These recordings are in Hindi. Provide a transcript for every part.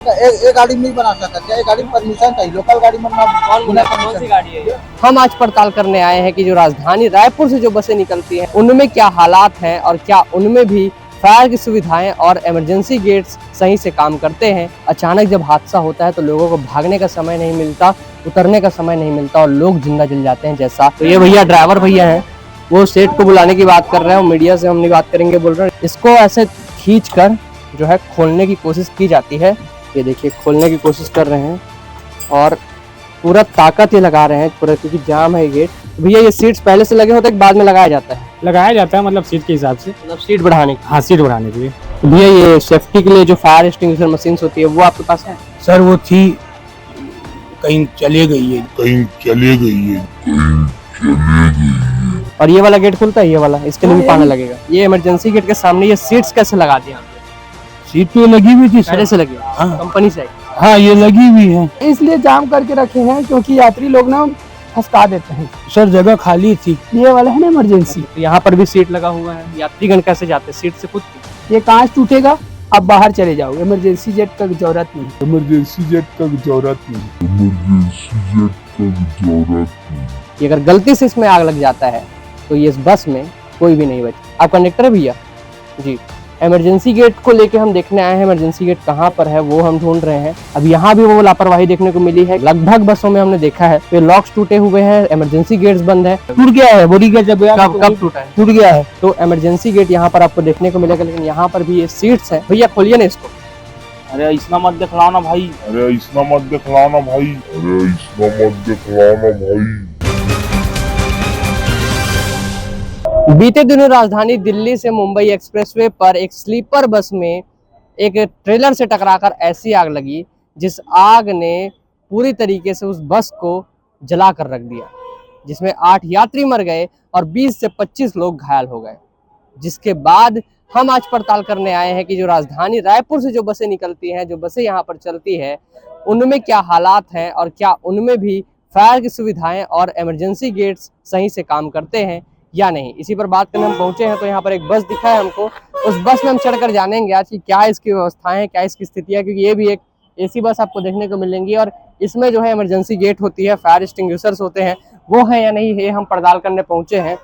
एक गाड़ी नहीं बना सकता, क्या एक गाड़ी में परमिशन चाहिए? लोकल गाड़ी में कौन सी गाड़ी है? हम आज पड़ताल करने आए हैं कि जो राजधानी रायपुर से जो बसें निकलती हैं उनमें क्या हालात हैं और क्या उनमें भी फायर की सुविधाएं और इमरजेंसी गेट्स सही से काम करते हैं। अचानक जब हादसा होता है तो लोगों को भागने का समय नहीं मिलता, उतरने का समय नहीं मिलता और लोग जिंदा जल जाते हैं। जैसा तो ये भैया ड्राइवर भैया हैं, वो सेठ को बुलाने की बात कर रहे हैं और मीडिया से हम नहीं बात करेंगे बोल रहे हैं। इसको ऐसे खींच कर जो है खोलने की कोशिश की जाती है। ये देखिए खोलने की कोशिश कर रहे हैं और पूरा ताकत ये लगा रहे हैं पूरा, क्योंकि जाम है गेट। भैया ये सीट्स पहले से लगे होते हैं कि बाद में लगाया जाता है? लगाया जाता है, मतलब सीट के हिसाब से, मतलब सीट बढ़ाने की। हाँ सीट बढ़ाने के लिए। भैया ये सेफ्टी के लिए जो फायर एक्सटिंग्विशर मशीन होती है वो आपके पास है? सर वो थी, कहीं चली गई है। और ये वाला गेट खुलता है, ये वाला, इसके लिए भी पाना लगेगा। ये इमरजेंसी गेट के सामने ये सीट्स कैसे लगा दिए? सीट तो लगी हुई थी पहले से लगी? हाँ। कंपनी से? हाँ ये लगी हुई है, इसलिए जाम करके रखे हैं क्योंकि यात्री लोग ना फंसा देते हैं। सर जगह खाली थी। ये वाला है ना इमरजेंसी, तो यहाँ पर भी सीट लगा हुआ है। यात्रीगण कैसे जाते? सीट से खुद की? ये कांच टूटेगा, आप बाहर चले जाओगे। इमरजेंसी जेट का जरूरत नहीं। कि अगर गलती से इसमें आग लग जाता है तो ये इस बस में कोई भी नहीं बचे। आप कंडक्टर है भैया जी? इमरजेंसी गेट को लेके हम देखने आए हैं। इमरजेंसी गेट कहाँ पर है वो हम ढूंढ रहे हैं। अब यहाँ भी वो लापरवाही देखने को मिली है। लगभग बसों में हमने देखा है ये लॉक्स टूटे हुए हैं, इमरजेंसी गेट्स बंद है। टूट गया है, बोरी का जब कब टूटा है? टूट गया है। तो इमरजेंसी गेट यहाँ पर आपको देखने को मिलेगा, लेकिन यहाँ पर भी ये सीट्स है। भैया खोलिए ना इसको। अरे इसना मत दिखलाना भाई। बीते दिनों राजधानी दिल्ली से मुंबई एक्सप्रेसवे पर एक स्लीपर बस में एक ट्रेलर से टकराकर ऐसी आग लगी जिस आग ने पूरी तरीके से उस बस को जला कर रख दिया, जिसमें 8 यात्री मर गए और 20 से 25 लोग घायल हो गए। जिसके बाद हम आज पड़ताल करने आए हैं कि जो राजधानी रायपुर से जो बसें निकलती हैं, जो बसें यहाँ पर चलती है, उनमें क्या हालात हैं और क्या उनमें भी फायर की सुविधाएं और इमरजेंसी गेट्स सही से काम करते हैं या नहीं। इसी पर बात करने हम पहुंचे हैं। तो यहाँ पर एक बस दिखा है हमको, उस बस में हम चढ़कर जानेंगे आज कि क्या इसकी व्यवस्थाएं हैं, क्या इसकी स्थिति है, क्योंकि ये भी एक एसी बस आपको देखने को मिलेंगी और इसमें जो है इमरजेंसी गेट होती है, फायर एक्सटिंग्विशर्स होते हैं, वो है या नहीं, ये हम पड़ताल करने पहुंचे हैं।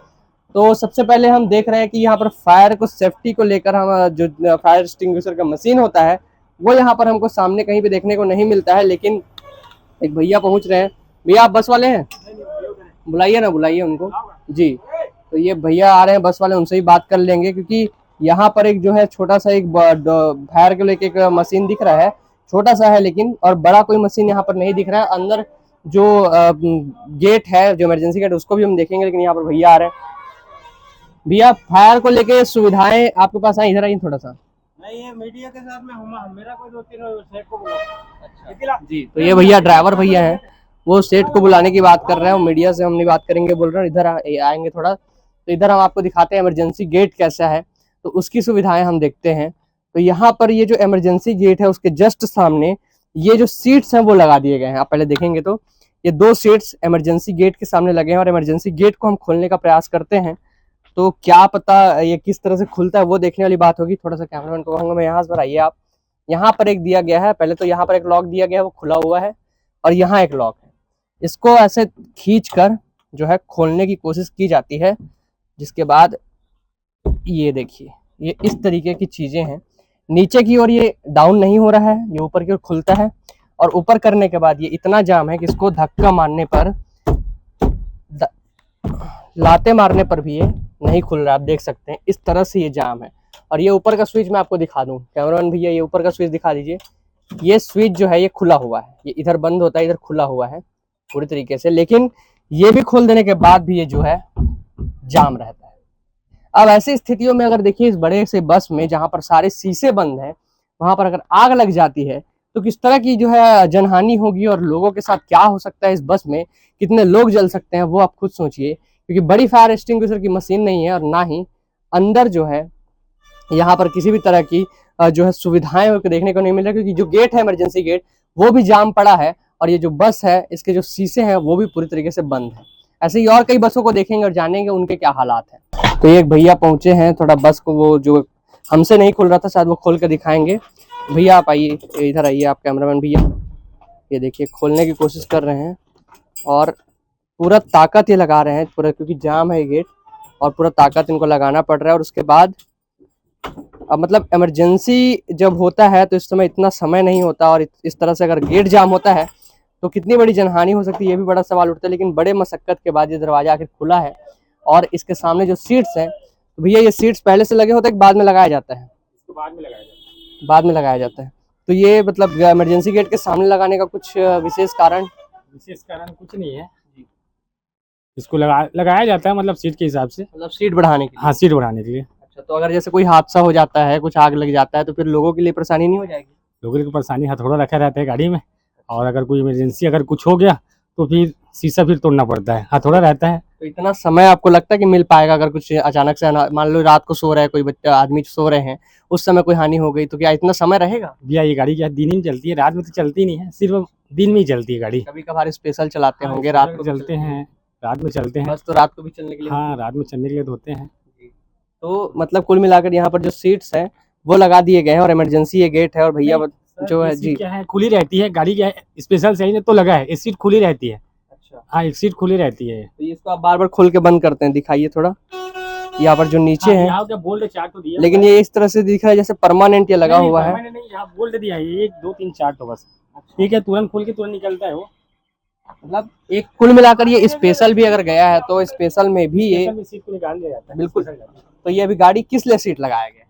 तो सबसे पहले हम देख रहे हैं कि यहाँ पर फायर को सेफ्टी को लेकर हम जो फायर एक्सटिंग्विशर का मशीन होता है वो यहाँ पर हमको सामने कहीं पे देखने को नहीं मिलता है। लेकिन एक भैया पहुँच रहे हैं। भैया आप बस वाले हैं? बुलाइए ना, बुलाइए उनको जी। तो ये भैया आ रहे हैं बस वाले, उनसे ही बात कर लेंगे, क्योंकि यहाँ पर एक जो है छोटा सा एक फायर को लेके एक मशीन दिख रहा है, छोटा सा है लेकिन, और बड़ा कोई मशीन यहाँ पर नहीं दिख रहा है। अंदर जो गेट है, जो इमरजेंसी गेट, उसको भी हम देखेंगे। लेकिन यहाँ पर भैया आ रहे हैं। भैया फायर को लेके सुविधाएं आपके पास आई? इधर आइए थोड़ा सा। नहीं ये मीडिया के साथ में मेरा कोई 2-3 सेठ को बुलाओ जी। तो ये भैया ड्राइवर भैया हैं, वो सेठ को बुलाने की बात कर रहे हैं। मीडिया से हम नहीं बात करेंगे बोल रहे हैं। इधर आएंगे थोड़ा, तो इधर हम आपको दिखाते हैं इमरजेंसी गेट कैसा है, तो उसकी सुविधाएं हम देखते हैं। तो यहाँ पर ये जो इमरजेंसी गेट है उसके जस्ट सामने ये जो सीट्स हैं वो लगा दिए गए हैं। आप पहले देखेंगे तो ये 2 सीट्स इमरजेंसी गेट के सामने लगे हैं और इमरजेंसी गेट को हम खोलने का प्रयास करते हैं। तो क्या पता ये किस तरह से खुलता है वो देखने वाली बात होगी। थोड़ा सा कैमरामैन को कहूँगा मैं यहाँ पर आइए आप। यहाँ पर एक दिया गया है, पहले तो यहाँ पर एक लॉक दिया गया है, वो खुला हुआ है, और यहाँ एक लॉक है। इसको ऐसे खींच कर जो है खोलने की कोशिश की जाती है। जिसके बाद ये देखिए ये इस तरीके की चीजें हैं। नीचे की ओर ये डाउन नहीं हो रहा है, ये ऊपर की ओर खुलता है, और ऊपर करने के बाद ये इतना जाम है कि इसको धक्का मारने पर, लाते मारने पर भी ये नहीं खुल रहा। आप देख सकते हैं इस तरह से ये जाम है। और ये ऊपर का स्विच मैं आपको दिखा दूं, कैमरामैन भैया ये ऊपर का स्विच दिखा दीजिए। ये स्विच जो है ये खुला हुआ है, ये इधर बंद होता है, इधर खुला हुआ है पूरी तरीके से। लेकिन ये भी खोल देने के बाद भी ये जो है जाम रहता है। अब ऐसी स्थितियों में अगर देखिए इस बड़े से बस में जहां पर सारे शीशे बंद हैं, वहां पर अगर आग लग जाती है तो किस तरह की जो है जनहानि होगी और लोगों के साथ क्या हो सकता है, इस बस में कितने लोग जल सकते हैं वो आप खुद सोचिए। क्योंकि बड़ी फायर एक्सटिंग्विशर की मशीन नहीं है और ना ही अंदर जो है यहाँ पर किसी भी तरह की जो है सुविधाएं देखने को नहीं मिल रहा, क्योंकि जो गेट है इमरजेंसी गेट वो भी जाम पड़ा है और ये जो बस है इसके जो शीशे हैं वो भी पूरी तरीके से बंद है। ऐसे ही और कई बसों को देखेंगे और जानेंगे उनके क्या हालात हैं। तो एक भैया पहुंचे हैं, थोड़ा बस को वो जो हमसे नहीं खुल रहा था शायद वो खोल कर दिखाएंगे। भैया आप आइए, इधर आइए आप कैमरामैन भैया। ये देखिए खोलने की कोशिश कर रहे हैं और पूरा ताकत ये लगा रहे हैं पूरा, क्योंकि जाम है ये गेट और पूरा ताकत इनको लगाना पड़ रहा है। और उसके बाद अब मतलब इमरजेंसी जब होता है तो इस समय इतना समय नहीं होता, और इस तरह से अगर गेट जाम होता है तो कितनी बड़ी जनहानि हो सकती है, ये भी बड़ा सवाल उठता है। लेकिन बड़े मशक्कत के बाद ये दरवाजा आखिर खुला है। और इसके सामने जो सीट्स हैं, तो भैया ये सीट्स पहले से लगे होते हैं कि बाद में लगाया जाता है? इसको बाद में लगाया जाता है। बाद में लगाया जाता है। तो ये मतलब इमरजेंसी गेट के सामने लगाने का कुछ विशेष कारण? विशेष कारण कुछ नहीं है, इसको लगाया जाता है मतलब सीट के हिसाब से। मतलब सीट बढ़ाने के लिए? हाँ, सीट बढ़ाने के लिए। अच्छा, तो अगर जैसे कोई हादसा हो जाता है, कुछ आग लग जाता है, तो फिर लोगों के लिए परेशानी नहीं हो जाएगी? लोगों की परेशानी, हथौड़ा रखा रहता है गाड़ी में, और अगर कोई इमरजेंसी अगर कुछ हो गया तो फिर शीशा फिर तोड़ना पड़ता है, हथौड़ा रहता है। तो इतना समय आपको लगता है कि मिल पाएगा? अगर कुछ अचानक से मान लो रात को सो रहा है कोई बच्चा, आदमी सो रहे हैं, उस समय कोई हानि हो गई, तो क्या इतना समय रहेगा? भैया ये गाड़ी क्या दिन ही में चलती है, रात में तो चलती नहीं है, सिर्फ दिन में ही चलती है गाड़ी। कभी कभार स्पेशल चलाते होंगे, रात को चलते हैं, रात में चलते हैं। बस तो रात को भी चलने के लिए? हाँ, रात में चलने के लिए होते हैं। तो मतलब कुल मिलाकर यहाँ पर जो सीट्स हैं वो लगा दिए गए हैं, और इमरजेंसी ये गेट है। और भैया जो है जी, क्या है, खुली रहती है गाड़ी, क्या है स्पेशल सही तो लगा है, एक सीट खुली रहती है। अच्छा, हाँ, एक सीट खुली रहती है। तो इसको आप बार बार खोल के बंद करते हैं? दिखाइए थोड़ा, यहाँ पर जो नीचे है। यहाँ क्या बोल्ट चार्ट तो दिया, लेकिन ये इस तरह से दिख रहा है जैसे परमानेंट ये लगा हुआ है। मैंने नहीं, यहाँ बोल्ट दिया है 1 2 3 4 तो बस ठीक है, तुरंत खोल के तुरंत निकलता है वो। मतलब एक कुल मिलाकर ये स्पेशल भी अगर गया है तो स्पेशल में भी ये सीट को निकाल दिया जाता है। बिल्कुल। तो ये अभी गाड़ी किस लिए सीट लगाया गया?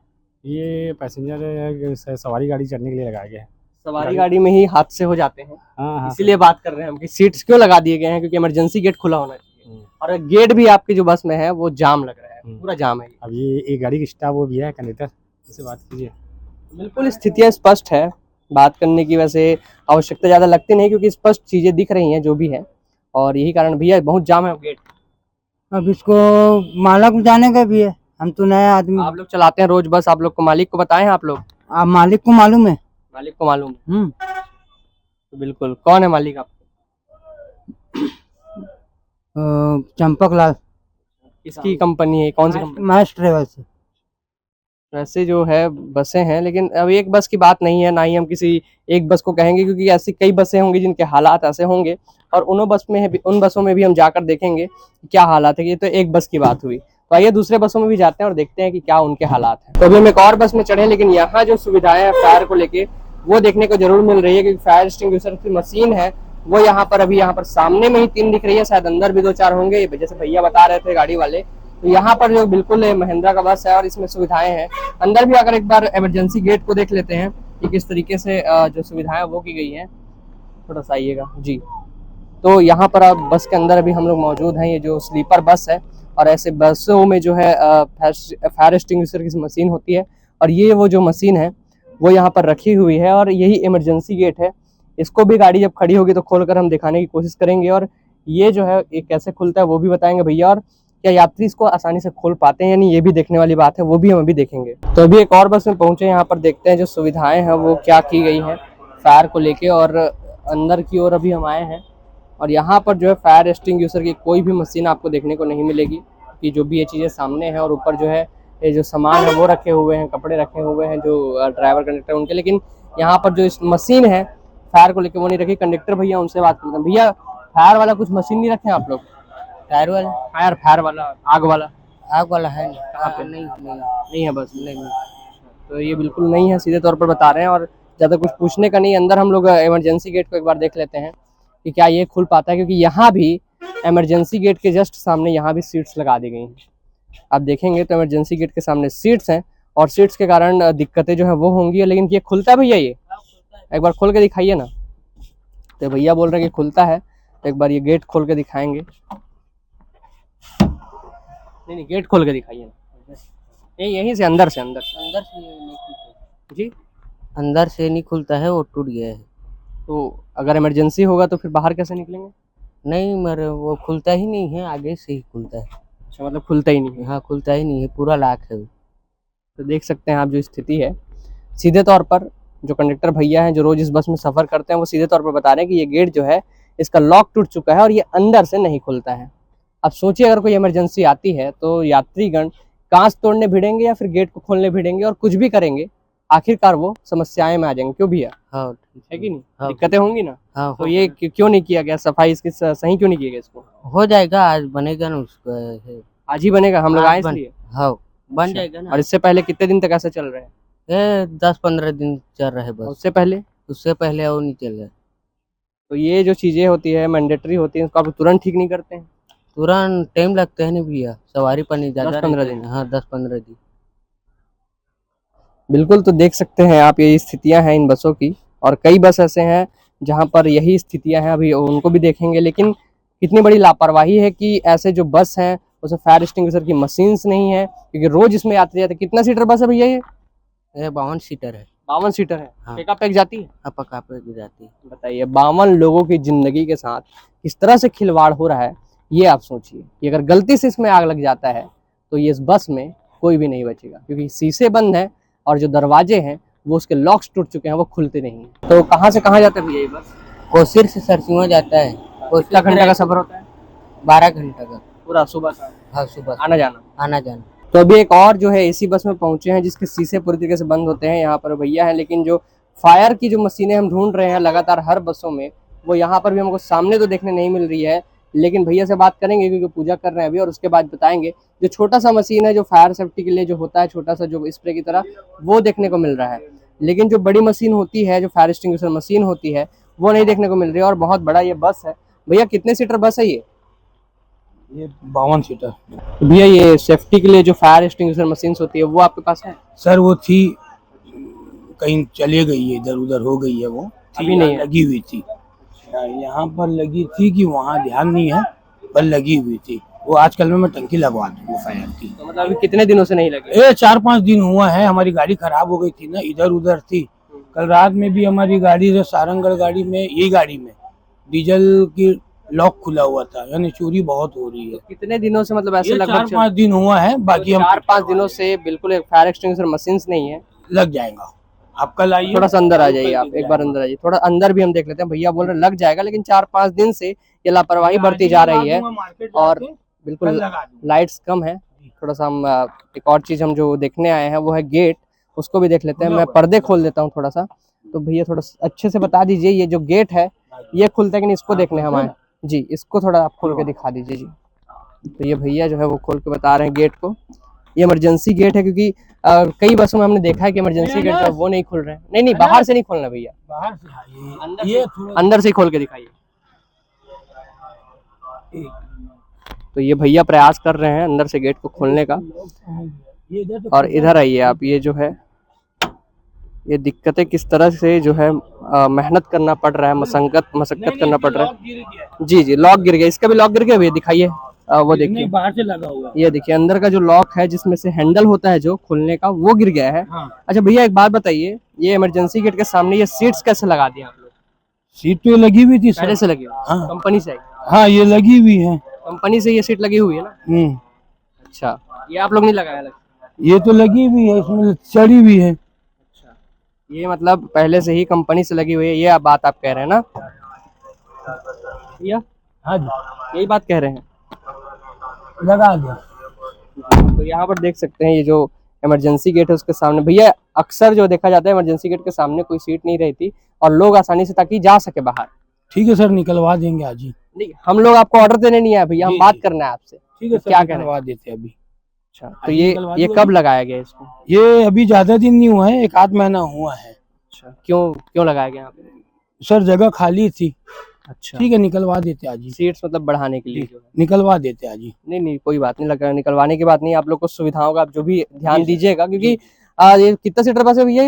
ये पैसेंजर सवारी गाड़ी चढ़ने के लिए लगाया गया है। सवारी गाड़ी में ही हादसे हो जाते हैं, हाँ हाँ, इसीलिए बात कर रहे हैं हम कि सीट्स क्यों लगा दिए गए हैं, क्योंकि इमरजेंसी गेट खुला होना चाहिए। और गेट भी आपकी जो बस में है वो जाम लग रहा है, पूरा जाम है। अब ये एक गाड़ी की स्टाफ वो भी है कंडक्टर, उससे बात कीजिए। बिल्कुल स्थितियां स्पष्ट है, बात करने की वैसे आवश्यकता ज्यादा लगती नहीं, क्योंकि स्पष्ट चीजें दिख रही हैं जो भी है। और यही कारण भैया बहुत जाम है गेट। अब इसको मालक जाने का भी है, हम तो नया आदमी। आप लोग चलाते हैं रोज बस, आप लोग को मालिक को बताए हैं? आप लोग आप मालिक को मालूम है? मालिक को मालूम है? तो बिल्कुल, कौन है मालिक आपको? चंपक लाल। किसकी कंपनी है, कौन सी कंपनी? Max travels. वैसे जो है बसें हैं, लेकिन अब एक बस की बात नहीं है, ना ही हम किसी एक बस को कहेंगे, क्योंकि ऐसी कई बसें होंगी जिनके हालात ऐसे होंगे, और उन बसों में भी हम जाकर देखेंगे कि क्या हालात है। ये तो एक बस की बात हुई, तो आइए दूसरे बसों में भी जाते हैं और देखते हैं कि क्या उनके हालात हैं। तो अभी हम एक और बस में चढ़े, लेकिन यहाँ जो सुविधाएं हैं फायर को लेके वो देखने को जरूर मिल रही है, क्योंकि फायर एक्सटिंग्विशर की मशीन है वो यहाँ पर सामने में ही 3 दिख रही है, शायद अंदर भी 2-4 होंगे, जैसे भैया बता रहे थे गाड़ी वाले। तो यहाँ पर जो बिल्कुल महिंद्रा का बस है और इसमें सुविधाएं हैं। अंदर भी अगर एक बार इमरजेंसी गेट को देख लेते हैं कि किस तरीके से जो सुविधाएं वो की गई हैं, थोड़ा सा आइएगा जी। तो यहाँ पर अब बस के अंदर अभी हम लोग मौजूद हैं, ये जो स्लीपर बस है, और ऐसे बसों में जो है फायर एक्सटिंग्विशर की मशीन होती है, और ये वो जो मशीन है वो यहाँ पर रखी हुई है, और यही इमरजेंसी गेट है। इसको भी गाड़ी जब खड़ी होगी तो खोलकर हम दिखाने की कोशिश करेंगे, और ये जो है ये कैसे खुलता है वो भी बताएंगे भैया, और क्या यात्री इसको आसानी से खोल पाते हैं यानी ये भी देखने वाली बात है, वो भी हम अभी देखेंगे। तो अभी एक और बस में पहुंचे, यहाँ पर देखते हैं जो सुविधाएं हैं वो क्या की गई हैं फायर को लेके, और अंदर की ओर अभी हम आए हैं। और यहाँ पर जो है फायर एक्सटिंग्विशर की कोई भी मशीन आपको देखने को नहीं मिलेगी, कि जो भी ये चीज़ें सामने हैं, और ऊपर जो है ये जो सामान है वो रखे हुए हैं, कपड़े रखे हुए हैं जो ड्राइवर कंडक्टर उनके, लेकिन यहाँ पर जो इस मशीन है फायर को लेके वो नहीं रखी। कंडक्टर भैया उनसे बात करते हैं। भैया फायर वाला कुछ मशीन नहीं रखे आप लोग? टायर वाला? फायर वाला, आग वाला? आग वाला है नहीं। कहाँ पे? नहीं है बस? नहीं। तो ये बिल्कुल नहीं है, सीधे तौर पर बता रहे हैं, और ज़्यादा कुछ पूछने का नहीं। अंदर हम लोग इमरजेंसी गेट को एक बार देख लेते हैं कि क्या ये खुल पाता है, क्योंकि यहाँ भी इमरजेंसी गेट के जस्ट सामने यहाँ भी सीट्स लगा दी गई हैं। आप देखेंगे तो इमरजेंसी गेट के सामने सीट्स हैं, और सीट्स के कारण दिक्कतें जो है वो होंगी। लेकिन ये खुलता है भैया? ये एक बार खोल के दिखाइए ना। तो भैया बोल रहे हैं कि खुलता है, तो एक बार ये गेट खोल के दिखाएंगे। नहीं, गेट खोल के दिखाइए ना। यहीं से अंदर से नहीं खुलता जी? अंदर से नहीं खुलता है, वो टूट गया है। तो अगर इमरजेंसी होगा तो फिर बाहर कैसे निकलेंगे? नहीं, मगर वो खुलता ही नहीं है, आगे से ही खुलता है। अच्छा, मतलब खुलता ही नहीं है? हाँ, खुलता ही नहीं है, पूरा लॉक है। तो देख सकते हैं आप जो स्थिति है। सीधे तौर पर जो कंडक्टर भैया हैं जो रोज इस बस में सफ़र करते हैं वो सीधे तौर पर बता रहे हैं कि ये गेट जो है इसका लॉक टूट चुका है और ये अंदर से नहीं खुलता है। अब सोचिए अगर कोई इमरजेंसी आती है तो यात्रीगण कांच तोड़ने भिड़ेंगे या फिर गेट को खोलने भिड़ेंगे और कुछ भी करेंगे, आखिरकार वो समस्याएं में आ जाएंगे। क्यों भैया, हाँ है कि नहीं? हाँ। दिक्कतें होंगी ना। हाँ तो ये क्यों नहीं किया गया सफाई इसकी, सही क्यों नहीं किया गया इसको? हो जाएगा, आज बनेगा ना उसको ऐसे। आज ही बनेगा, हम लोग आज आए बन- इसलिए। हाँ बन अच्छा। जाएगा ना। और इससे पहले कितने दिन तक ऐसा चल रहा है? ये 10-15 दिन चल रहे और बस, उससे पहले? उससे पहले और नहीं चल रहा। तो ये जो चीजें होती है मैंडेटरी होती है, उसको आप तुरंत ठीक नहीं करते हैं? तुरंत टाइम लगता है ना भैया, सवारी पानी ज्यादा 10-15 रहता है। दिन। हाँ 10-15 दिन। बिल्कुल, तो देख सकते हैं आप ये स्थितियां हैं इन बसों की, और कई बस ऐसे हैं जहां पर यही स्थितियां हैं, अभी उनको भी देखेंगे। लेकिन कितनी बड़ी लापरवाही है कि ऐसे जो बस हैं उसमें फायर एक्सटिंग्विशर की मशीन्स नहीं है, क्योंकि रोज इसमें यात्री जाते हैं। कितना सीटर बस है भैया ये? 52 सीटर है। 52 सीटर है। हाँ। पेका पैक जाती है? हाँ पका पे जाती है। बताइए, 52 लोगों की जिंदगी के साथ किस तरह से खिलवाड़ हो रहा है, ये आप सोचिए कि अगर गलती से इसमें आग लग जाता है तो ये इस बस में कोई भी नहीं बचेगा, क्योंकि शीशे बंद है और जो दरवाजे हैं वो उसके लॉक्स टूट चुके हैं, वो खुलते नहीं हैं। तो कहाँ से कहाँ जाता है भैया ये बस? कोसिर से सरसिंगा जाता है। कितना घंटे का सफर होता है? 12 घंटा का। पूरा सुबह का हाँ सुबह आना जाना। आना जाना। तो अभी एक और जो है एसी बस में पहुंचे हैं जिसके शीशे पूरी तरीके से बंद होते हैं। यहाँ पर भैया हैं, लेकिन जो फायर की जो मशीनें हम ढूंढ रहे हैं लगातार हर बसों में, वो यहाँ पर भी हमको सामने तो देखने नहीं मिल रही है। लेकिन भैया से बात करेंगे क्योंकि पूजा कर रहे हैं अभी, और उसके बाद बताएंगे। जो छोटा सा मशीन है जो फायर सेफ्टी के लिए जो होता है, छोटा सा जो स्प्रे की तरह, वो देखने को मिल रहा है। लेकिन जो बड़ी मशीन होती है, जो फायर एक्सटिंग्विशर मशीन होती है, वो नहीं देखने को मिल रही है। और बहुत बड़ा ये बस है। भैया कितने सीटर बस है ये? 52 सीटर। भैया ये सेफ्टी के लिए जो फायर एक्सटिंग्विशर मशीन्स होती है वो आपके पास है? सर वो थी, कहीं चले गई है, इधर उधर हो गई है। वो अभी नहीं है? लगी हुई थी यहाँ पर, लगी थी कि वहाँ ध्यान नहीं है, पर लगी हुई थी वो। आजकल में मैं टंकी लगवा दूँ फायर की। तो मतलब अभी कितने दिनों से नहीं लगे? 4-5 दिन हुआ है। हमारी गाड़ी खराब हो गई थी ना, इधर उधर थी। कल रात में भी हमारी गाड़ी से सारंगगढ़ गाड़ी में, यही गाड़ी में डीजल की लॉक खुला हुआ था, यानी चोरी बहुत हो रही है। कितने दिनों से, मतलब ऐसे ये लगभग 4-5 दिन हुआ है, बाकी हम 4-5 दिनों से बिल्कुल एक फायर एक्सटिंग्विशर मशीन्स नहीं है। लग जाएगा। आप कल आइए, थोड़ा सा अंदर आ जाइए, आप एक बार अंदर आइए, थोड़ा अंदर भी हम देख लेते हैं। भैया बोल रहे लग जाएगा, लेकिन 4-5 दिन से ये लापरवाही बढ़ती जा रही है और बिल्कुल लाइट्स कम है। थोड़ा सा हम एक और चीज हम जो देखने आए हैं वो है गेट, उसको भी देख लेते हैं। मैं पर्दे खोल देता हूँ थोड़ा सा, तो भैया थोड़ा अच्छे से बता दीजिए ये जो गेट है ये खुलता है कि नहीं, इसको देखने हम आए जी। इसको थोड़ा आप खोल के दिखा दीजिए जी। तो ये भैया जो है वो खोल के बता रहे हैं गेट को। ये इमरजेंसी गेट है, क्योंकि कई बसों में हमने देखा है कि इमरजेंसी गेट है वो नहीं खुल रहे हैं। नहीं नहीं, बाहर से नहीं खोलना भैया, बाहर से आइए, अंदर ये से, अंदर से ही खोल के दिखाइए। तो ये भैया प्रयास कर रहे हैं अंदर से गेट को खोलने का। और इधर आइए आप, ये जो है ये दिक्कतें किस तरह से जो है मेहनत करना पड़ रहा है, मशक्कत करना पड़ रहा है। जी जी, लॉक गिर गया, इसका भी लॉक गिर गया भैया, दिखाइए। वो देखिए बाहर से लगा हुआ। ये देखिए अंदर का जो लॉक है जिसमें से हैंडल होता है जो खोलने का, वो गिर गया है। हाँ। अच्छा भैया एक बात बताइए, ये इमरजेंसी गेट के सामने ये सीट्स कैसे लगा दिए आप लोग? सीट तो लगी हुई थी पहले सर। से लगी हुई? हाँ। कंपनी से आई? हाँ ये लगी हुई है। कंपनी से ये सीट लगी हुई है ना? अच्छा, ये आप लोग नहीं लगाया अलग? ये तो लगी हुई है, इसमें चढ़ी हुई है। अच्छा, ये मतलब पहले से ही कंपनी से लगी हुई है, ये बात आप कह रहे हैं ना भैया? हाँ जी, यही बात कह रहे हैं। लगा दिया। तो यहाँ पर देख सकते हैं ये जो इमरजेंसी गेट है उसके सामने भैया, अक्सर जो देखा जाता है इमरजेंसी गेट के सामने कोई सीट नहीं रहती और लोग आसानी से ताकि जा सके बाहर। ठीक है सर, निकलवा देंगे आज ही। नहीं, हम लोग आपको ऑर्डर देने नहीं आए भैया, हम जी, बात जी। करना है आपसे। ठीक है सर, क्या कह रहे हैं? निकलवा देते अभी। अच्छा, तो ये कब लगाया गया इसको? ये अभी ज्यादा दिन नहीं हुआ है, 1-8 महीना हुआ है। अच्छा, क्यों लगाया गया यहाँ पे? सर जगह खाली थी। अच्छा, ठीक है, निकलवा देते आज ही। सीट्स मतलब बढ़ाने के लिए जो है। निकलवा देते आज ही। नहीं नहीं, कोई बात नहीं, लगा निकलवाने की बात नहीं, आप लोग को सुविधाओं का आप जो भी ध्यान जी, दीजिएगा, क्योंकि ये कितना सीटर बस है भैया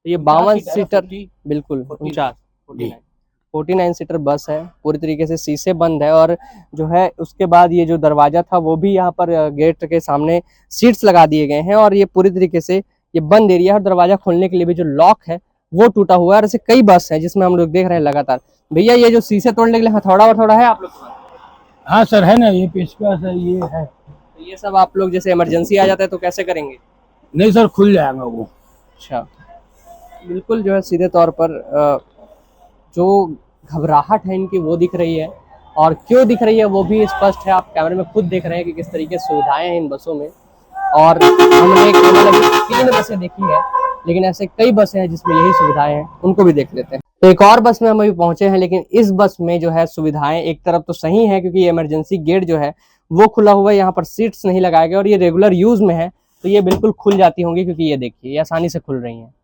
ये 52 सीटर, बिल्कुल 49 सीटर बस है, पूरी तरीके से शीशे बंद है। और जो है उसके बाद ये जो दरवाजा था वो भी यहाँ पर गेट के सामने सीट्स लगा दिए गए हैं और ये पूरी तरीके से ये बंद एरिया है। और दरवाजा खोलने के लिए भी जो लॉक है वो टूटा हुआ है। और ऐसे कई बस है जिसमें हम लोग देख रहे हैं लगातार। भैया ये जो शीशे तोड़ने के लिए हथौड़ा है आप लोग? हाँ सर है ना, ये पेचकस है, ये है। तो ये सब आप लोग जैसे इमरजेंसी आ जाता है तो कैसे करेंगे? नहीं सर, खुल जाएगा वो। अच्छा, बिल्कुल जो है सीधे तौर पर जो घबराहट है इनकी वो दिख रही है, और क्यों दिख रही है वो भी स्पष्ट है। आप कैमरे में खुद देख रहे हैं कि किस तरीके से सुविधाएं हैं इन बसों में। और हमने केवल अभी 3 बसें देखी है, लेकिन ऐसे कई बसें हैं जिसमें यही सुविधाएं हैं, उनको भी देख लेते हैं। तो एक और बस में हम अभी पहुंचे हैं, लेकिन इस बस में जो है सुविधाएं एक तरफ तो सही है, क्योंकि ये इमरजेंसी गेट जो है वो खुला हुआ है, यहाँ पर सीट्स नहीं लगाए गए और ये रेगुलर यूज में है, तो ये बिल्कुल खुल जाती होंगी, क्योंकि ये देखिए ये आसानी से खुल रही हैं।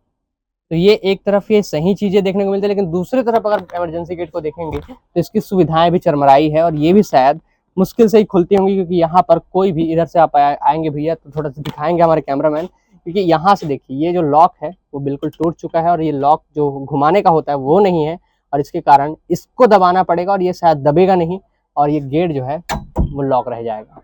तो ये एक तरफ ये सही चीजें देखने को मिलती है, लेकिन दूसरी तरफ अगर इमरजेंसी गेट को देखेंगे तो इसकी सुविधाएं भी चरमराई है और ये भी शायद मुश्किल से ही खुलती होंगी, क्योंकि यहाँ पर कोई भी इधर से आप आएंगे भैया तो थोड़ा सा दिखाएंगे हमारे कैमरामैन, क्योंकि यहाँ से देखिए ये जो लॉक है वो बिल्कुल टूट चुका है और ये लॉक जो घुमाने का होता है वो नहीं है, और इसके कारण इसको दबाना पड़ेगा और ये शायद दबेगा नहीं और ये गेट जो है वो लॉक रह जाएगा।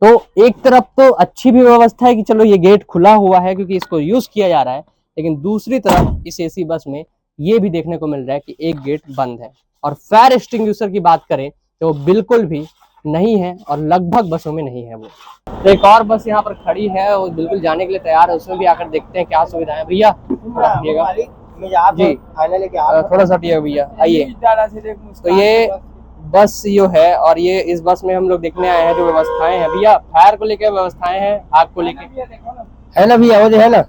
तो एक तरफ तो अच्छी भी व्यवस्था है कि चलो ये गेट खुला हुआ है क्योंकि इसको यूज किया जा रहा है, लेकिन दूसरी तरफ इस एसी बस में ये भी देखने को मिल रहा है कि एक गेट बंद है। और फायर एक्सटिंग्विशर की बात करें तो वो बिल्कुल भी नहीं है और लगभग बसों में नहीं है वो। तो एक और बस यहाँ पर खड़ी है और बिल्कुल जाने के लिए तैयार है, उसमें भी आकर देखते हैं क्या सुविधा है। भैया थोड़ा हटिएगा जी, थोड़ा सा हटिएगा भैया, आइए। तो ये बस जो है और ये इस बस में हम लोग देखने आए हैं जो व्यवस्थाएं हैं भैया, फायर को लेकर व्यवस्थाएं हैं, आग को लेकर है ना भैया, वो जो है ना,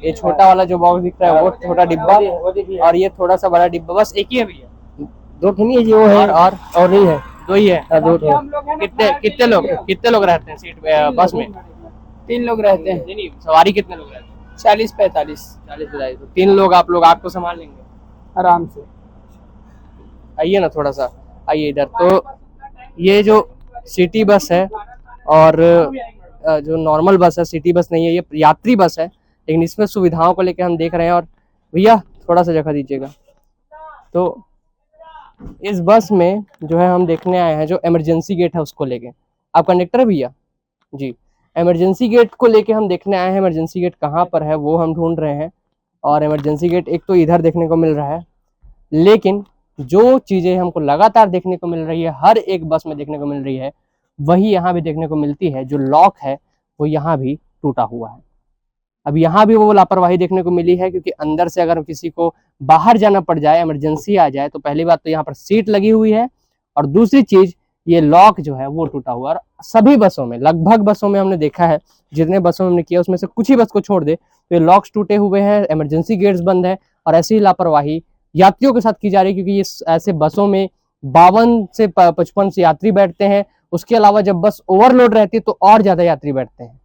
ये छोटा वाला जो बॉक्स दिख रहा है वो छोटा डिब्बा और ये थोड़ा सा बड़ा डिब्बा, बस एक ही है भैया? 2 नहीं है जी, वो है और नहीं है, 2 ही है। 2 कितने लोग रहते हैं सीट बस में? 3 लोग रहते हैं। नहीं, सवारी कितने लोग रहते हैं? 40-45 40 तो 3 लोग आप लोग आपको संभाल लेंगे आराम से। आइए ना थोड़ा सा, आइए इधर। तो ये जो सिटी बस है और जो नॉर्मल बस है, सिटी बस नहीं है, ये यात्री बस है, लेकिन इसमें सुविधाओं को लेकर हम देख रहे हैं। और भैया थोड़ा सा जगह दीजिएगा। तो इस बस में जो है हम देखने आए हैं जो इमरजेंसी गेट है उसको लेके। आप कंडक्टर है भैया जी? इमरजेंसी गेट को लेके हम देखने आए हैं। इमरजेंसी गेट कहाँ पर है वो हम ढूंढ रहे हैं, और इमरजेंसी गेट एक तो इधर देखने को मिल रहा है, लेकिन जो चीज़ें हमको लगातार देखने को मिल रही है, हर एक बस में देखने को मिल रही है, वही यहाँ भी देखने को मिलती है। जो लॉक है वो यहाँ भी टूटा हुआ है। अब यहाँ भी वो लापरवाही देखने को मिली है, क्योंकि अंदर से अगर किसी को बाहर जाना पड़ जाए, इमरजेंसी आ जाए, तो पहली बात तो यहाँ पर सीट लगी हुई है, और दूसरी चीज ये लॉक जो है वो टूटा हुआ है। और सभी बसों में, लगभग बसों में हमने देखा है, जितने बसों में हमने किया उसमें से कुछ ही बस को छोड़ दे तो ये लॉक्स टूटे हुए हैं, इमरजेंसी गेट्स बंद है, और ऐसी ही लापरवाही यात्रियों के साथ की जा रही है, क्योंकि ये ऐसे बसों में 52 से 55 से यात्री बैठते हैं। उसके अलावा जब बस ओवरलोड रहती है तो और ज्यादा यात्री बैठते हैं।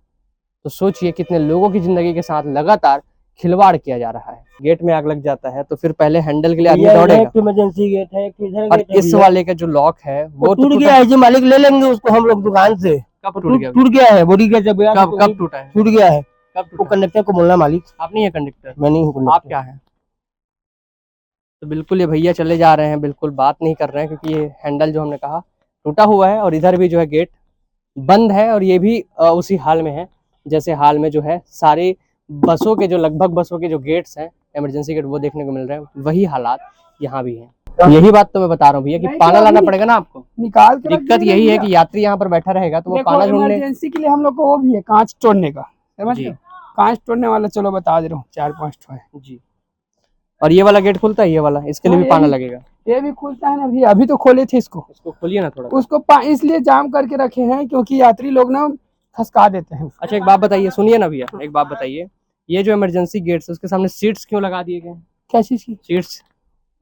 तो सोचिए कितने लोगों की जिंदगी के साथ लगातार खिलवाड़ किया जा रहा है। गेट में आग लग जाता है तो फिर पहले हैंडल के लिए आदमी दौड़ेगा। इमरजेंसी गेट है, और इस वाले का जो लॉक है वो टूट गया है जी, मालिक ले लेंगे उसको हम लोग दुकान से। कब टूट गया? टूट गया है, बॉडी का जब कब टूटा है? टूट गया है। कब वो टूटा? कंडक्टर को बोलना मालिक। आप नहीं है कंडक्टर? मैं नहीं हूँ। आप क्या है? तो बिल्कुल ये भैया चले जा रहे हैं, बिल्कुल बात नहीं कर रहे हैं, क्योंकि ये हैंडल जो हमने कहा टूटा हुआ है, और इधर भी जो है गेट बंद है, और ये भी उसी हाल में है जैसे हाल में जो है सारी बसों के, जो लगभग बसों के जो गेट्स हैं इमरजेंसी गेट, वो देखने को मिल रहे हैं। वही हालात यहाँ भी हैं। यही बात तो मैं बता रहा हूँ भैया कि पाना लाना पड़ेगा ना आपको। निकाल के दिक्कत यही है कि यात्री यहाँ पर बैठा रहेगा तो वो पाना ढूंढने। इमरजेंसी के लिए हम लोग को वो भी है, कांच तोड़ने का, समझ जी। लो। कांच तोड़ने वाला चलो बता दे रहा हूँ, 4-5 ठो है जी। और ये वाला गेट खुलता है, ये वाला, इसके लिए भी पाना लगेगा। ये भी खुलता है ना भैया, अभी तो खोले थे इसको खोलिए ना थोड़ा। उसको इसलिए जाम करके रखे हैं क्योंकि यात्री लोग ना खसका देते हैं। अच्छा एक बात बताइए, सुनिए ना भैया, एक बात बताइए, ये जो इमरजेंसी गेट्स है उसके सामने सीट्स क्यों लगा दिए गए? क्या चीज की सीट्स?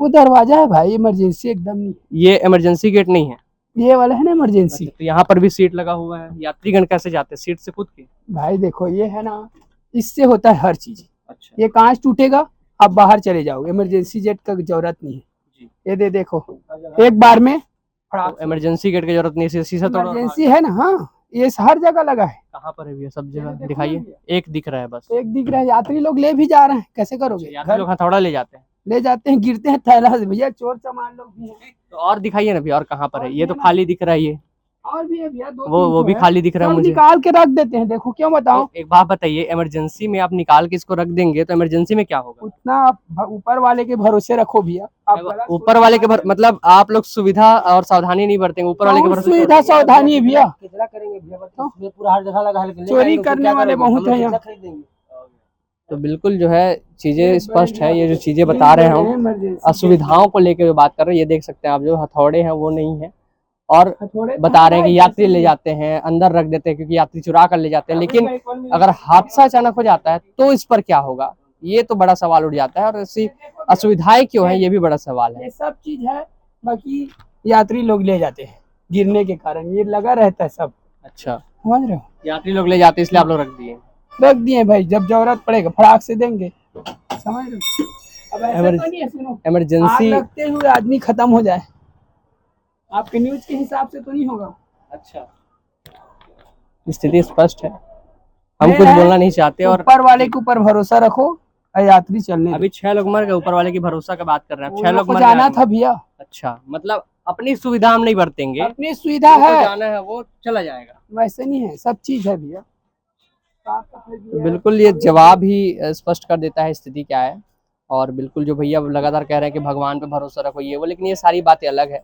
वो दरवाजा है भाई, इमरजेंसी एकदम नहीं। ये इमरजेंसी गेट नहीं है, ये वाला है ना इमरजेंसी। तो यहाँ पर भी सीट लगा हुआ है, यात्रीगण कैसे जाते हैं सीट से कूद के? भाई देखो ये है ना, इससे होता है हर चीज। अच्छा। ये कांच टूटेगा, आप बाहर चले जाओगे, इमरजेंसी जेट का जरूरत नहीं है जी। ये देखो एक बार में इमरजेंसी गेट की जरूरत नहीं है, शीशा तोड़ो। इमरजेंसी है ना, हाँ ये हर जगह लगा है। कहाँ पर है भैया? सब जगह दिखाइए। एक दिख रहा है बस, एक दिख रहा है, यात्री लोग ले भी जा रहे हैं, कैसे करोगे? यात्री लोग हथौड़ा ले जाते हैं, ले जाते हैं, गिरते हैं थैला से भैया, चोर सामान लोग भी हैं। तो और दिखाइए ना भैया, और कहाँ पर है? ये तो खाली दिख रहा है, ये और भी है भैया, वो भी खाली दिख रहा है मुझे। निकाल के रख देते हैं, देखो क्यों बताओ। तो एक बात बताइए, इमरजेंसी में आप निकाल के इसको रख देंगे तो इमरजेंसी में क्या होगा? उतना आप ऊपर वाले के भरोसे रखो भैया। आप ऊपर वाले के मतलब आप लोग सुविधा और सावधानी नहीं बरतेंगे, ऊपर वाले के भरोसे? सुविधा सावधानी है भैया, कितना करेंगे भैया बताओ? पूरा हर जगह लगा है, चोरी करने वाले बहुत है यहाँ। तो बिल्कुल जो है चीजें स्पष्ट है, ये जो चीजें बता रहे हैं हम असुविधाओं को लेकर जो बात कर रहे हैं, ये देख सकते हैं आप, जो हथौड़े हैं वो नहीं है, और थोड़े बता रहे हैं कि यात्री ले जाते हैं, अंदर रख देते हैं क्योंकि यात्री चुरा कर ले जाते हैं। लेकिन अगर हादसा अचानक हो जाता है तो इस पर क्या होगा, ये तो बड़ा सवाल उठ जाता है। और ऐसी असुविधाएं क्यों है, ये भी बड़ा सवाल है। ये सब चीज है, बाकी यात्री लोग ले जाते हैं गिरने के कारण, ये लगा रहता है सब। अच्छा, समझ रहे हो, यात्री लोग ले जाते हैं इसलिए आप लोग रख दिए। रख दिए भाई, जब जरूरत पड़ेगा फटाक से देंगे। समझ रहे हो, अब ऐसा तो नहीं है, सुनो आग इमरजेंसी। लगते हुए आदमी खत्म हो जाए, आपके न्यूज के हिसाब से तो नहीं होगा। अच्छा, स्थिति स्पष्ट है, हम कुछ बोलना नहीं चाहते। और ऊपर वाले के ऊपर भरोसा रखो और यात्री चलने दो। अभी 6 लोग मर गए, ऊपर वाले की भरोसा का बात कर रहे हैं। उन 6 लोग लोग को मर जाना गए। था भैया, अच्छा, मतलब अपनी सुविधा हम नहीं बरतेंगे, अपनी सुविधा जिसको है, जाना है वो चला जाएगा। वैसे नहीं है, सब चीज है भैया। तो बिल्कुल ये जवाब ही स्पष्ट कर देता है स्थिति क्या है। और बिल्कुल जो भैया लगातार कह रहे हैं कि भगवान पे भरोसा रखो ये वो, लेकिन ये सारी बातें अलग है।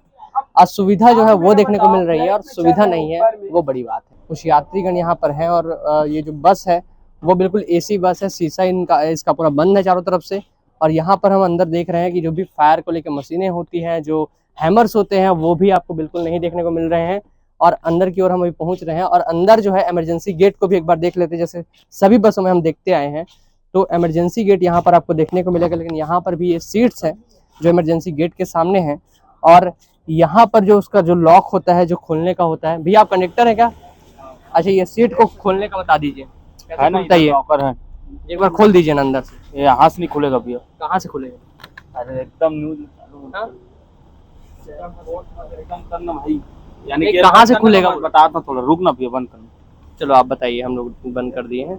असुविधा जो है वो देखने को मिल रही है और सुविधा नहीं है, वो बड़ी बात है। कुछ यात्रीगण यहाँ पर हैं और ये जो बस है वो बिल्कुल एसी बस है। शीशा इसका पूरा बंद है चारों तरफ से। और यहाँ पर हम अंदर देख रहे हैं कि जो भी फायर को लेकर मशीनें होती हैं, जो हैमर्स होते हैं, वो भी आपको बिल्कुल नहीं देखने को मिल रहे हैं। और अंदर की ओर हम अभी पहुंच रहे हैं और अंदर जो है इमरजेंसी गेट को भी एक बार देख लेते हैं। जैसे सभी बसों में हम देखते आए हैं तो इमरजेंसी गेट यहाँ पर आपको देखने को मिलेगा, लेकिन यहाँ पर भी ये सीट्स हैं जो इमरजेंसी गेट के सामने हैं। और यहाँ पर जो उसका जो लॉक होता है, जो खोलने का होता है, भैया आप कंडक्टर है क्या? अच्छा, ये सीट को खोलने का बता दीजिए, है ना, खुलता ही है? लॉकर है, एक बार खोल दीजिए ना अंदर से। ये यहाँ से नहीं खुलेगा भैया। कहाँ से खुलेगा? अरे एकदम न्यूज हाँ? एकदम करना भाई, यानी नहीं, कि कहाँ से खुलेगा? बता था, थोड़ा रुक ना भैया, बंद करना। चलो आप बताइए, हम लोग बंद कर दिए हैं।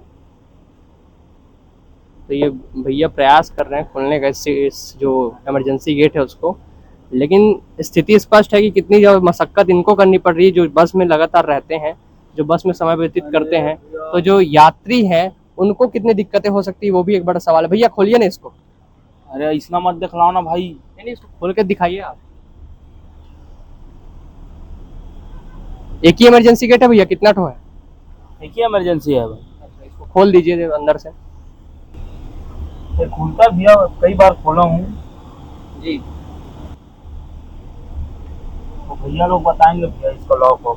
तो ये भैया प्रयास कर रहे हैं खोलने का इस जो इमरजेंसी गेट है उसको, लेकिन स्थिति स्पष्ट है कि कितनी जो मशक्कत इनको करनी पड़ रही है जो बस में लगातार रहते हैं, जो बस में समय व्यतीत करते हैं। तो जो यात्री हैं उनको कितनी दिक्कतें हो सकती है, वो भी एक बड़ा सवाल है। भैया खोलिए ना इसको। अरे इतना मत दिखलाओ ना भाई। नहीं, इसको खोल के दिखाइए आप। एक ही इमरजेंसी गेट है भैया, कितना ठो है? एक ही इमरजेंसी है भाई। अच्छा, इसको खोल दीजिए अंदर से। ये खुलता भैया, कई बार खोला हूँ जी, तो भैया लोग बताएंगे भैया इसका लॉक हो।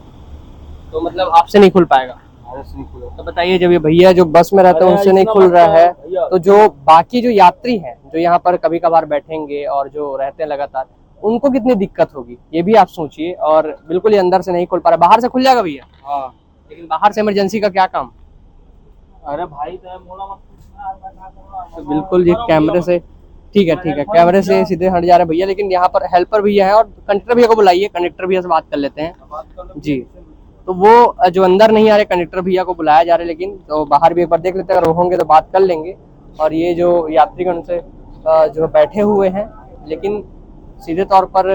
तो मतलब आपसे नहीं खुल पाएगा? हमारे से नहीं खुलेगा। तो बताइए, जब ये भैया जो बस में रहते हैं अरे उनसे नहीं इतना खुल मत रहा है, करो भैया। तो जो बाकी जो यात्री हैं जो यहाँ पर कभी कभार बैठेंगे और जो रहते हैं लगातार, उनको कितनी दिक्कत होगी ये भी आप सोचिए। और बिल्कुल ये अंदर से नहीं खुल पा रहा। बाहर से खुल जाएगा भैया? हाँ, लेकिन बाहर से इमरजेंसी का क्या काम? अरे भाई तो बोला मत। तो बिल्कुल ये कैमरे से, ठीक है कैमरे से सीधे हट जा रहे हैं भैया। लेकिन यहाँ पर हेल्पर भैया है और कंडक्टर भैया को बुलाइए, कंडक्टर भैया से बात कर लेते हैं जी। तो वो जो अंदर नहीं आ रहे कंडक्टर भैया को बुलाया जा रहा है, लेकिन तो बाहर भी एक बार देख लेते हैं, अगर वो होंगे तो बात कर लेंगे। और ये जो यात्रीगण से जो बैठे हुए हैं, लेकिन सीधे तौर पर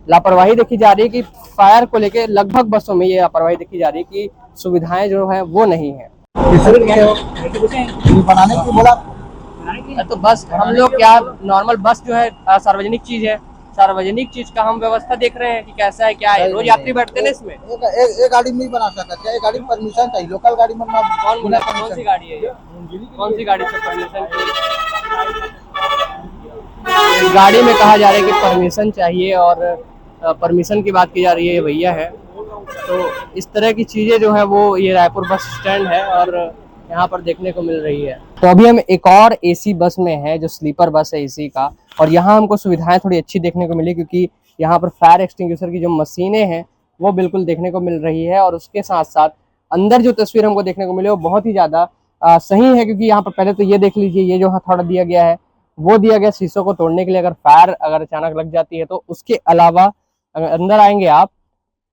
लापरवाही देखी जा रही है कि फायर को लेके लगभग बसों में ये लापरवाही देखी जा रही है कि सुविधाएं जो है वो नहीं है। बनाने की बोला तो बस हम लोग क्या, नॉर्मल बस जो है सार्वजनिक चीज है, सार्वजनिक चीज का हम व्यवस्था देख रहे हैं कि कैसा है क्या है। रोज यात्री बैठते हैं ना इसमें। एक गाड़ी नहीं बना सकता, एक गाड़ी में परमिशन चाहिए, लोकल गाड़ी में कौन सी गाड़ी है ये? कौन सी गाड़ी से परमिशन चाहिए? इस गाड़ी में कहा जा रहा है कि परमिशन चाहिए और परमिशन की बात की जा रही है, ये भैया है। तो इस तरह की चीजें जो है वो ये रायपुर बस स्टैंड है और यहाँ पर देखने को मिल रही है। तो अभी हम एक और एसी बस में है जो स्लीपर बस है एसी का, और यहाँ हमको सुविधाएं थोड़ी अच्छी देखने को मिली क्योंकि यहाँ पर फायर एक्सटिंग्विशर की जो मशीनें हैं वो बिल्कुल देखने को मिल रही है। और उसके साथ साथ अंदर जो तस्वीर हमको देखने को मिली वो बहुत ही ज़्यादा सही है, क्योंकि यहाँ पर पहले तो ये देख लीजिए, ये जो हथौड़ा दिया गया है वो दिया गया शीशों को तोड़ने के लिए, अगर फायर अगर अचानक लग जाती है तो। उसके अलावा अगर अंदर आएंगे आप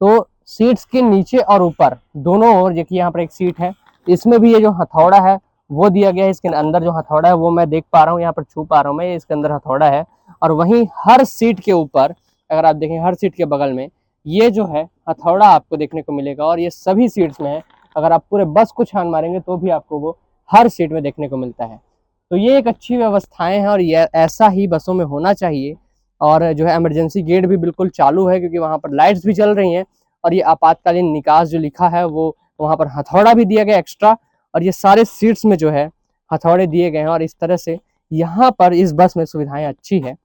तो सीट्स के नीचे और ऊपर दोनों ओर, देखिए यहाँ पर एक सीट है, इसमें भी ये जो हथौड़ा है वो दिया गया है। इसके अंदर जो हथौड़ा है वो मैं देख पा रहा हूँ, यहाँ पर छू पा रहा हूँ मैं, इसके अंदर हथौड़ा है। और वहीं हर सीट के ऊपर अगर आप देखें, हर सीट के बगल में ये जो है हथौड़ा आपको देखने को मिलेगा। और ये सभी सीट्स में है, अगर आप पूरे बस को छान मारेंगे तो भी आपको वो हर सीट में देखने को मिलता है। तो ये एक अच्छी व्यवस्थाएं हैं और ये ऐसा ही बसों में होना चाहिए। और जो है इमरजेंसी गेट भी बिल्कुल चालू है क्योंकि वहाँ पर लाइट्स भी चल रही हैं। और ये आपातकालीन निकास जो लिखा है वो वहाँ पर हथौड़ा भी दिया गया एक्स्ट्रा, और ये सारे सीट्स में जो है हथौड़े दिए गए हैं। और इस तरह से यहाँ पर इस बस में सुविधाएं अच्छी है।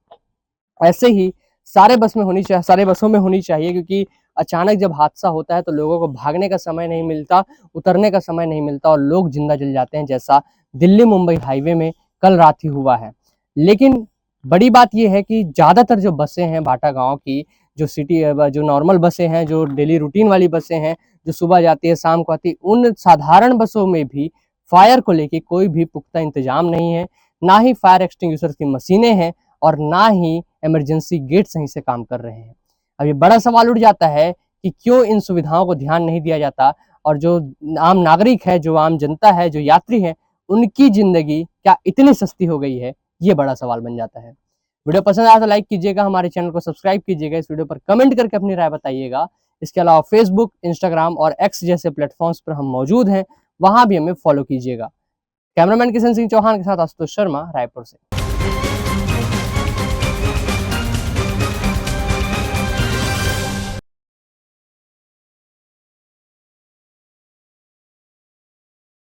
ऐसे ही सारे बस में होनी चाहिए, सारे बसों में होनी चाहिए, क्योंकि अचानक जब हादसा होता है तो लोगों को भागने का समय नहीं मिलता, उतरने का समय नहीं मिलता और लोग जिंदा जल जाते हैं, जैसा दिल्ली मुंबई हाईवे में कल रात ही हुआ है। लेकिन बड़ी बात यह है कि ज़्यादातर जो बसें हैं बाटा गांव की, जो सिटी जो नॉर्मल बसें हैं, जो डेली रूटीन वाली बसें हैं, जो सुबह जाती है शाम को आती है, उन साधारण बसों में भी फायर को लेके कोई भी पुख्ता इंतजाम नहीं है, ना ही फायर एक्सटिंग्विशर की मशीनें हैं और ना ही इमरजेंसी गेट सही से काम कर रहे हैं। अब ये बड़ा सवाल उठ जाता है कि क्यों इन सुविधाओं को ध्यान नहीं दिया जाता और जो आम नागरिक है, जो आम जनता है, जो यात्री है, उनकी जिंदगी क्या इतनी सस्ती हो गई है, ये बड़ा सवाल बन जाता है। वीडियो पसंद आया तो लाइक कीजिएगा, हमारे चैनल को सब्सक्राइब कीजिएगा, इस वीडियो पर कमेंट करके अपनी राय बताइएगा। इसके अलावा फेसबुक, इंस्टाग्राम और एक्स जैसे प्लेटफॉर्म्स पर हम मौजूद हैं, वहां भी हमें फॉलो कीजिएगा। कैमरामैन किशन सिंह चौहान के साथ आशुतोष शर्मा, रायपुर से।